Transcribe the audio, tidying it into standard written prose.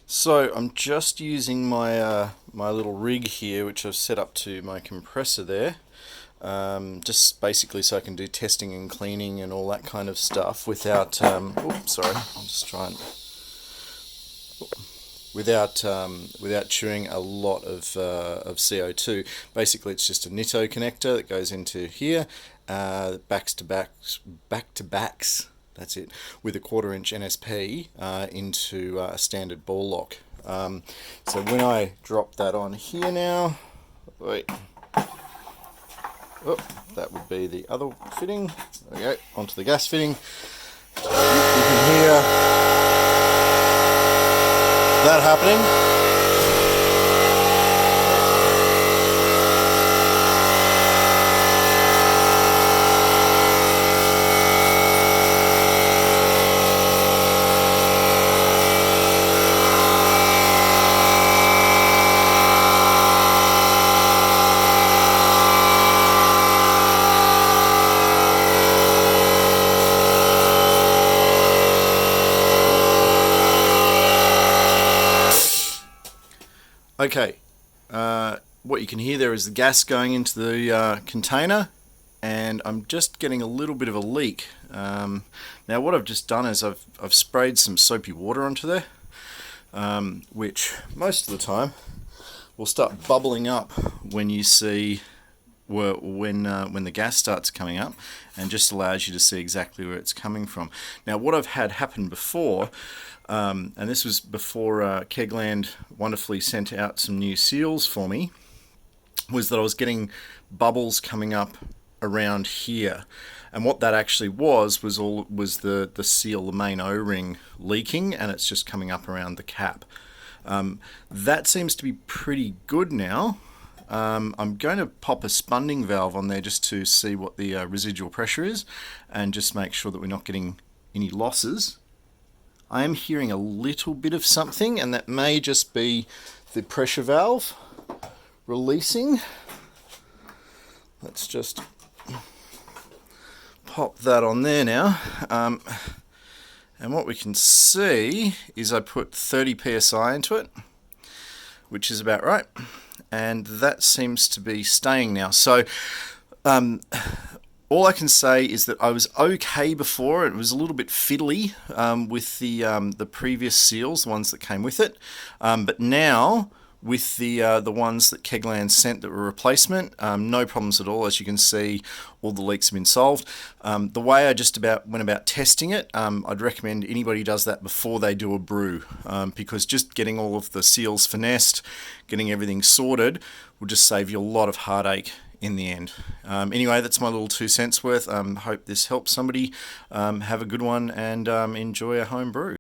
So I'm just using my little rig here, which I've set up to my compressor there, just basically so I can do testing and cleaning and all that kind of stuff without. Oops, sorry, I'll just try and without chewing a lot of CO2. Basically, it's just a Nitto connector that goes into here, backs to backs, back to backs. That's it, with a 1/4 inch NSP into a standard ball lock. So when I drop that on here now, wait, oh, that would be the other fitting. There we go, onto the gas fitting. You can hear that happening. Okay, what you can hear there is the gas going into the container, and I'm just getting a little bit of a leak. Now what I've just done is I've sprayed some soapy water onto there, which most of the time will start bubbling up when you see when the gas starts coming up, and just allows you to see exactly where it's coming from. Now what I've had happen before, and this was before Kegland wonderfully sent out some new seals for me, was that I was getting bubbles coming up around here, and what that actually was the seal, the main O-ring, leaking, and it's just coming up around the cap. That seems to be pretty good now. I'm going to pop a spunding valve on there just to see what the residual pressure is, and just make sure that we're not getting any losses. I am hearing a little bit of something, and that may just be the pressure valve releasing. Let's just pop that on there now. And what we can see is I put 30 psi into it, which is about right, and that seems to be staying now. So all I can say is that I was okay before. It was a little bit fiddly with the previous seals, the ones that came with it, but now with the ones that Kegland sent that were replacement, no problems at all. As you can see, all the leaks have been solved. The way I just went about testing it, I'd recommend anybody does that before they do a brew, because just getting all of the seals finessed, getting everything sorted, will just save you a lot of heartache in the end. Anyway, that's my little 2 cents worth. Hope this helps somebody. Have a good one, and enjoy a home brew.